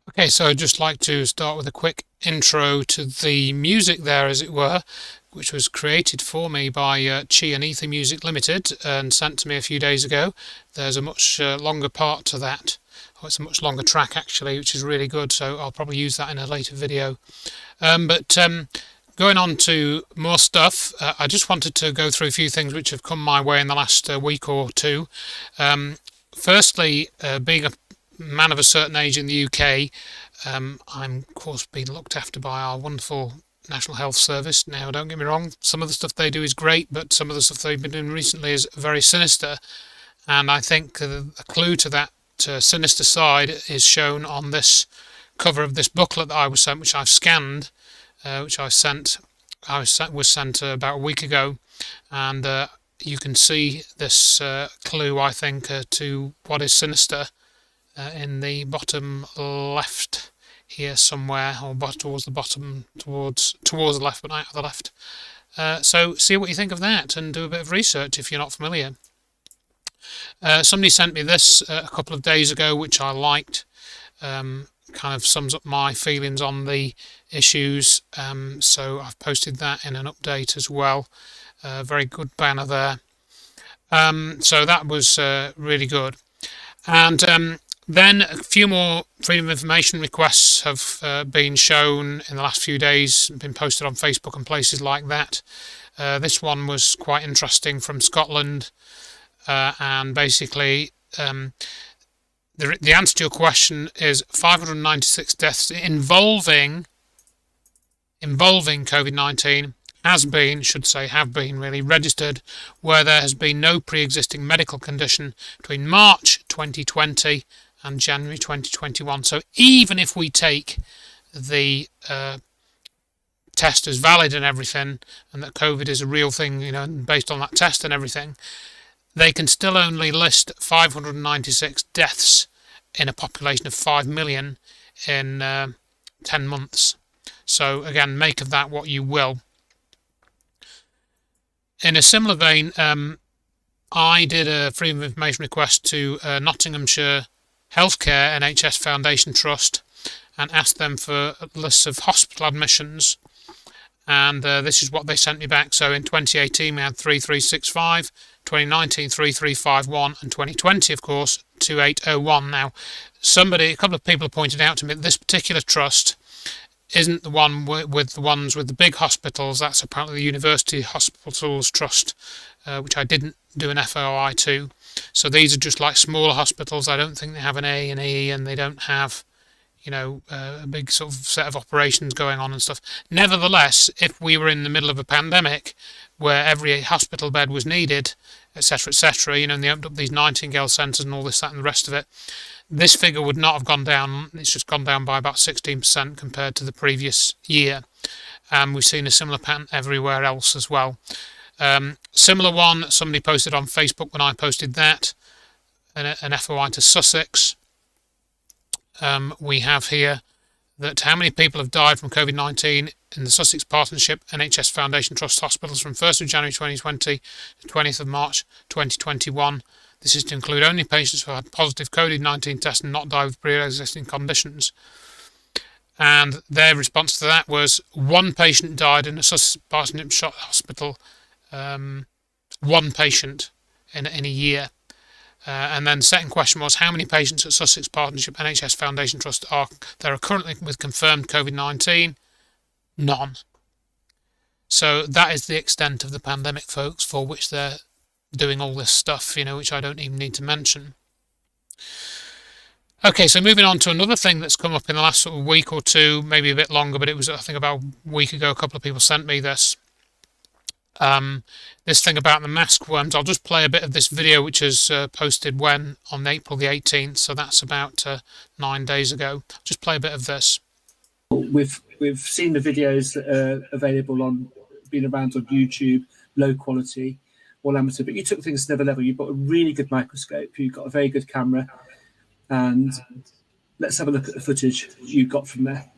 Okay, so I'd just like to start with a quick intro to the music there, as it were, which was created for me by Chi and Ether Music Limited and sent to me a few days ago. There's a much longer part to that. Oh, it's a much longer track actually, which is really good, so I'll probably use that in a later video. But going on to more stuff, I just wanted to go through a few things which have come my way in the last week or two. Um, Firstly, being a man of a certain age in the UK, I'm of course being looked after by our wonderful National Health Service. Now, don't get me wrong, some of the stuff they do is great, but some of the stuff they've been doing recently is very sinister. And I think a clue to that sinister side is shown on this cover of this booklet that I was sent, which I've scanned, which was sent about a week ago, and you can see this clue, I think, to what is sinister in the bottom left here somewhere, or towards the bottom, towards the left, but not the left. So see what you think of that, and do a bit of research if you're not familiar. Somebody sent me this a couple of days ago, which I liked. Kind of sums up my feelings on the issues. So I've posted that in an update as well. Very good banner there. So that was really good. And then a few more Freedom of Information requests have been shown in the last few days, been posted on Facebook and places like that. This one was quite interesting from Scotland, and basically the answer to your question is 596 deaths involving COVID-19 have been really registered where there has been no pre-existing medical condition between March 2020 and January 2021. So even if we take the test as valid and everything, and that COVID is a real thing, based on that test and everything, they can still only list 596 deaths in a population of 5 million in 10 months. So again, make of that what you will. In a similar vein, I did a Freedom of Information request to Nottinghamshire Healthcare NHS Foundation Trust and asked them for lists of hospital admissions. And this is what they sent me back. So in 2018 we had 3365, 2019 3351, and 2020, of course, 2801. Now, a couple of people have pointed out to me that this particular trust isn't the one with the ones with the big hospitals. That's apparently the University Hospitals Trust, which I didn't do an FOI to. So these are just like smaller hospitals. I don't think they have an A and E, and they don't have a big sort of set of operations going on and stuff. Nevertheless, if we were in the middle of a pandemic where every hospital bed was needed, etc., and they opened up these Nightingale centres and all this, that, and the rest of it, this figure would not have gone down. It's just gone down by about 16% compared to the previous year. We've seen a similar pattern everywhere else as well. Similar one, somebody posted on Facebook when I posted that, an FOI to Sussex. We have here that how many people have died from COVID-19 in the Sussex Partnership NHS Foundation Trust hospitals from 1st of January 2020 to 20th of March 2021. This is to include only patients who had positive COVID-19 tests and not died with pre-existing conditions. And their response to that was one patient died in a Sussex Partnership hospital, one patient in a year. And then the second question was how many patients at Sussex Partnership NHS Foundation Trust there are currently with confirmed COVID-19? None. So that is the extent of the pandemic, folks, for which they're doing all this stuff, which I don't even need to mention. Okay, so moving on to another thing that's come up in the last sort of week or two, maybe a bit longer, but it was, I think, about a week ago, a couple of people sent me this. This thing about the mask worms. I'll just play a bit of this video, which is posted on April the 18th, so that's about 9 days ago. Just play a bit of this. We've seen the videos that are available been around on YouTube, low quality, all amateur, but you took things to another level. You've got a really good microscope, you've got a very good camera, and let's have a look at the footage you got from there.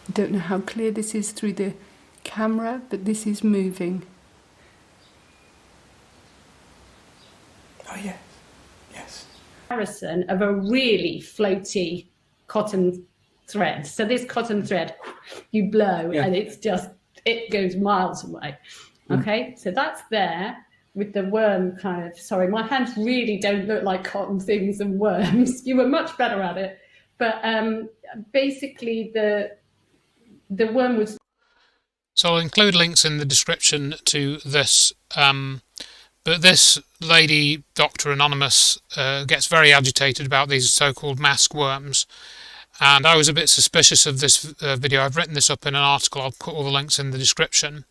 I don't know how clear this is through the camera, but this is moving. comparison of a really floaty cotton thread. So this cotton thread, you blow and it goes miles away. Okay, so that's there with the worm kind of, sorry, my hands really don't look like cotton things and worms. You were much better at it. But basically the worm was... So I'll include links in the description to this. But this lady, Dr. Anonymous, gets very agitated about these so-called mask worms. And I was a bit suspicious of this video. I've written this up in an article. I'll put all the links in the description.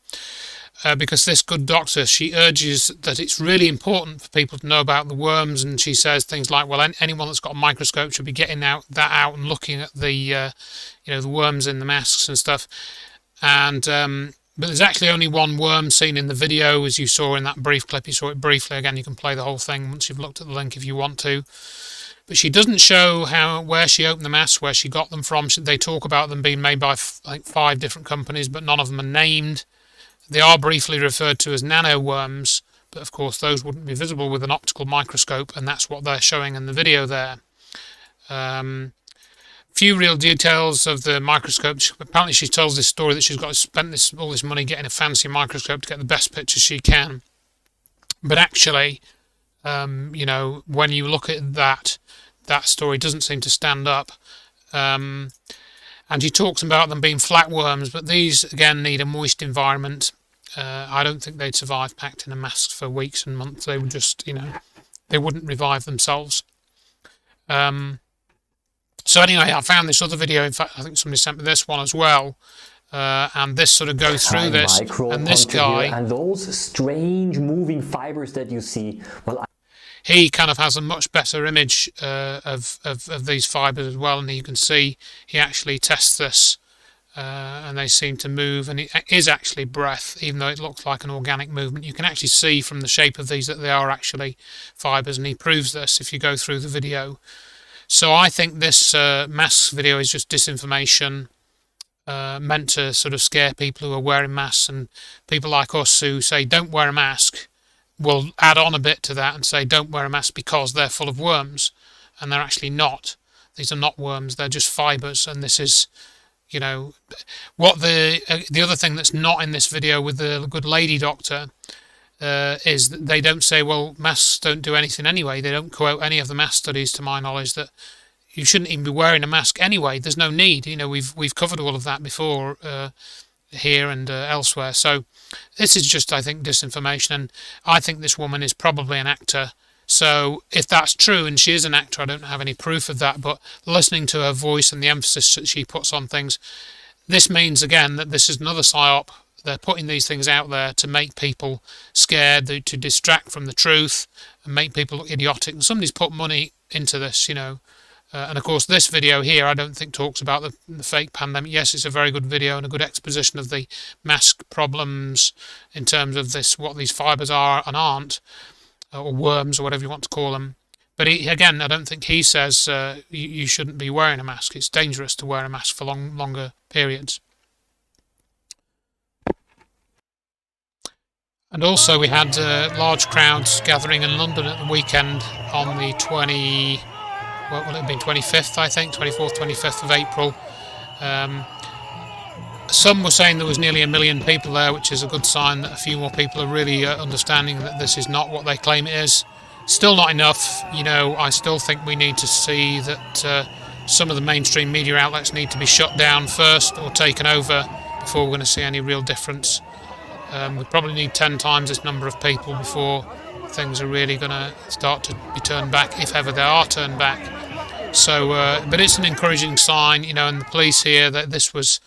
Because this good doctor, she urges that it's really important for people to know about the worms, and she says things like, well, anyone that's got a microscope should be getting that out and looking at the the worms in the masks and stuff. And but there's actually only one worm seen in the video, as you saw in that brief clip. You saw it briefly. Again, you can play the whole thing once you've looked at the link if you want to. But she doesn't show where she opened the masks, where she got them from. They talk about them being made by like 5 different companies, but none of them are named. They are briefly referred to as nanoworms, but of course those wouldn't be visible with an optical microscope, and that's what they're showing in the video there. Few real details of the microscope. Apparently she tells this story that she's got to spend all this money getting a fancy microscope to get the best pictures she can. But actually, when you look at that story doesn't seem to stand up. And he talks about them being flatworms, but these, again, need a moist environment. I don't think they'd survive packed in a mask for weeks and months. They would just, they wouldn't revive themselves. So anyway, I found this other video. In fact, I think somebody sent me this one as well. And this sort of goes through this. And this guy... And those strange moving fibers that you see... Well, he kind of has a much better image of these fibres as well, and you can see he actually tests this, and they seem to move, and it is actually breath, even though it looks like an organic movement. You can actually see from the shape of these that they are actually fibres, and he proves this if you go through the video. So I think this masks video is just disinformation, meant to sort of scare people who are wearing masks, and people like us who say don't wear a mask will add on a bit to that and say don't wear a mask because they're full of worms, and they're actually not. These are not worms, they're just fibres. And this is, what the other thing that's not in this video with the good lady doctor is that they don't say, well, masks don't do anything anyway. They don't quote any of the mask studies, to my knowledge, that you shouldn't even be wearing a mask anyway. There's no need. We've covered all of that before here and elsewhere. So this is just, I think, disinformation, and I think this woman is probably an actor. So if that's true, and she is an actor, I don't have any proof of that, but listening to her voice and the emphasis that she puts on things, this means, again, that this is another psyop. They're putting these things out there to make people scared, to distract from the truth, and make people look idiotic. And somebody's put money into this, and of course this video here I don't think talks about the fake pandemic. Yes, it's a very good video and a good exposition of the mask problems in terms of what these fibres are and aren't, or worms or whatever you want to call them. But again, I don't think he says you shouldn't be wearing a mask. It's dangerous to wear a mask for longer periods. And also we had large crowds gathering in London at the weekend on the 25th, I think, 24th, 25th of April. Some were saying there was nearly 1 million people there, which is a good sign that a few more people are really understanding that this is not what they claim it is. Still not enough. I still think we need to see that some of the mainstream media outlets need to be shut down first or taken over before we're going to see any real difference. We probably need 10 times this number of people before things are really going to start to be turned back, if ever they are turned back. So, but it's an encouraging sign, and the police here, that this was,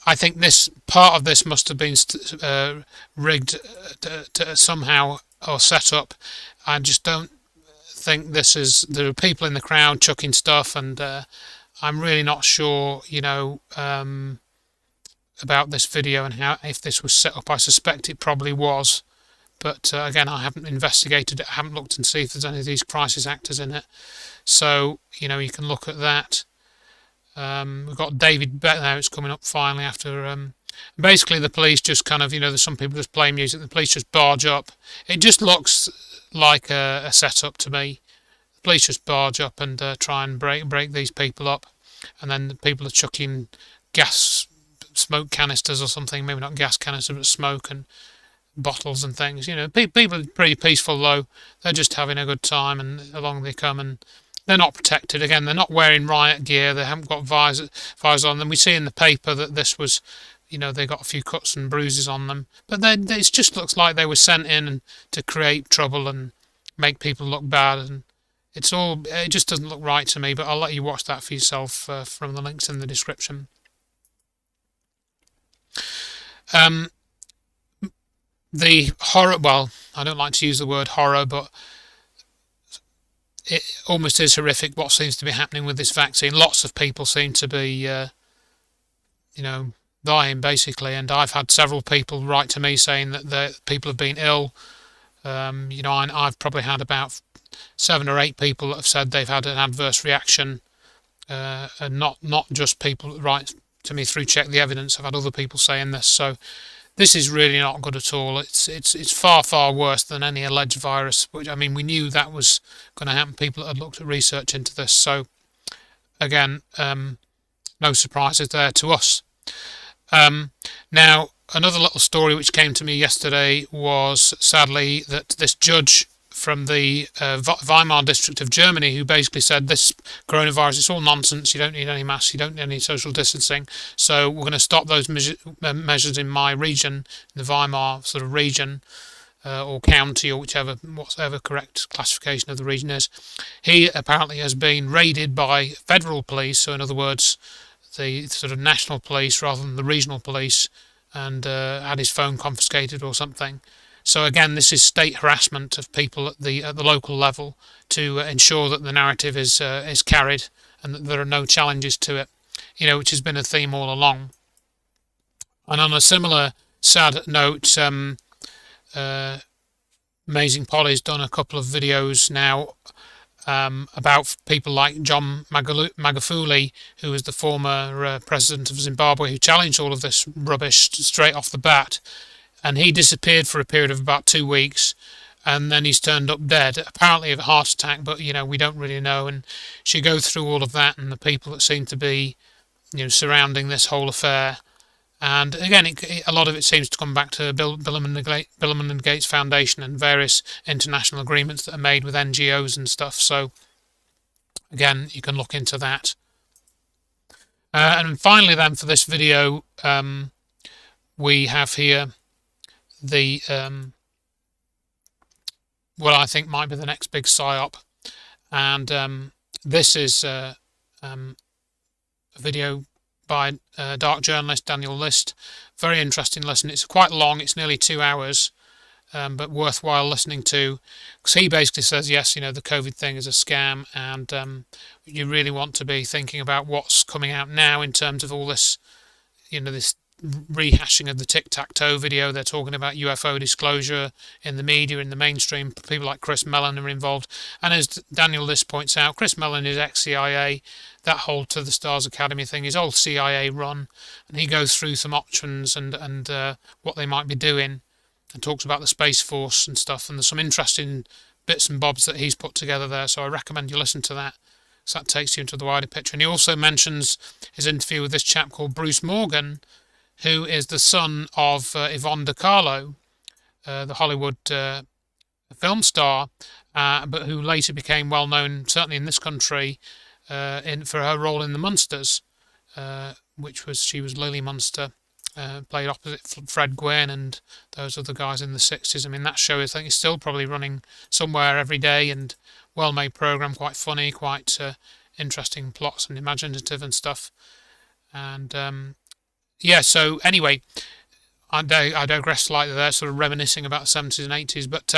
I think this part of this must have been rigged to somehow, or set up. I just don't think there are people in the crowd chucking stuff, and I'm really not sure, about this video and if this was set up. I suspect it probably was, but again, I haven't investigated it. I haven't looked and see if there's any of these crisis actors in it. So you can look at that. We've got David Beck now. It's coming up finally after. Basically, the police just kind of, there's some people just play music. The police just barge up. It just looks like a setup to me. The police just barge up and try and break these people up, and then the people are chucking smoke canisters or something, maybe not gas canisters, but smoke and bottles and things. People are pretty peaceful though. They're just having a good time, and along they come, and they're not protected. Again, they're not wearing riot gear. They haven't got visors on them. We see in the paper that this was, they got a few cuts and bruises on them, but it just looks like they were sent in to create trouble and make people look bad, and it just doesn't look right to me. But I'll let you watch that for yourself from the links in the description. The horror, well, I don't like to use the word horror, but it almost is horrific what seems to be happening with this vaccine. Lots of people seem to be, dying basically, and I've had several people write to me saying that people have been ill. I've probably had about 7 or 8 people that have said they've had an adverse reaction, and not just people that write to me through Check the Evidence. I've had other people saying this, so this is really not good at all. It's far worse than any alleged virus, which, we knew that was going to happen. People had looked at research into this, so again, no surprises there to us. Now, another little story which came to me yesterday was, sadly, that this judge from the Weimar district of Germany, who basically said this coronavirus is all nonsense, you don't need any masks, you don't need any social distancing, so we're going to stop those measures in my region, the Weimar sort of region, or county, or whatever correct classification of the region is. He apparently has been raided by federal police, so in other words, the sort of national police rather than the regional police, and had his phone confiscated or something. So again, this is state harassment of people at the local level to ensure that the narrative is carried and that there are no challenges to it, which has been a theme all along. And on a similar sad note, Amazing Polly's done a couple of videos now about people like John Magufuli, who was the former president of Zimbabwe, who challenged all of this rubbish straight off the bat. And he disappeared for a period of about 2 weeks, and then he's turned up dead, apparently of a heart attack, but, we don't really know. And she goes through all of that and the people that seem to be, surrounding this whole affair. And again, a lot of it seems to come back to Bill and Gates Foundation and various international agreements that are made with NGOs and stuff. So, again, you can look into that. And finally then, for this video, we have here the what I think might be the next big psyop, and this is a video by dark journalist Daniel List. Very interesting listen. It's quite long, it's nearly 2 hours, but worthwhile listening to, because he basically says, yes, the COVID thing is a scam, and you really want to be thinking about what's coming out now in terms of all this, this rehashing of the tic-tac-toe video. They're talking about UFO disclosure in the media, in the mainstream. People like Chris Mellon are involved, and as Daniel List points out, Chris Mellon is ex-CIA. That whole To the Stars Academy thing is all CIA run, and he goes through some options and what they might be doing, and talks about the Space Force and stuff, and there's some interesting bits and bobs that he's put together there, so I recommend you listen to that, so that takes you into the wider picture. And he also mentions his interview with this chap called Bruce Morgan, who is the son of Yvonne De Carlo, the Hollywood film star, but who later became well known, certainly in this country, for her role in The Munsters, she was Lily Munster, played opposite Fred Gwynne and those other guys in the 60s. That show, I think, is still probably running somewhere every day, and well-made programme, quite funny, quite interesting plots and imaginative and stuff. And so anyway, I digress slightly there, sort of reminiscing about the 70s and 80s, but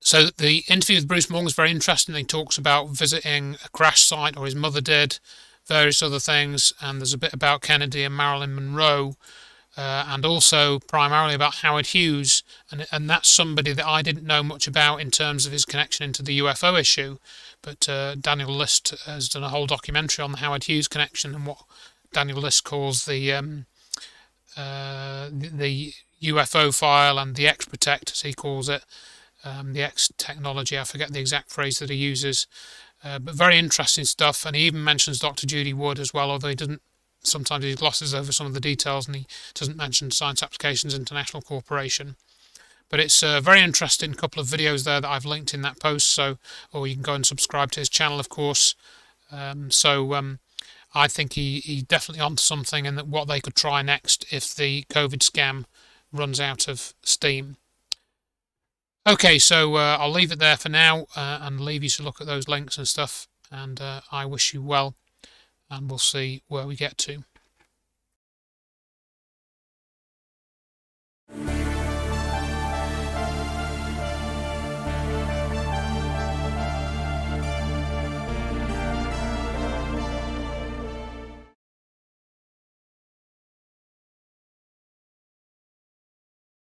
so the interview with Bruce Morgan is very interesting. He talks about visiting a crash site, or his mother did, various other things, and there's a bit about Kennedy and Marilyn Monroe, and also primarily about Howard Hughes, and that's somebody that I didn't know much about in terms of his connection into the UFO issue, but Daniel List has done a whole documentary on the Howard Hughes connection and what Daniel List calls the UFO file and the X-Protect, as he calls it, the X technology. I forget the exact phrase that he uses, but very interesting stuff. And he even mentions Dr. Judy Wood as well, although he doesn't. Sometimes he glosses over some of the details and he doesn't mention Science Applications International Corporation. But it's a very interesting couple of videos there that I've linked in that post. So, or you can go and subscribe to his channel, of course. I think he definitely onto something, and that what they could try next if the COVID scam runs out of steam. Okay, so I'll leave it there for now and leave you to look at those links and stuff. And I wish you well, and we'll see where we get to.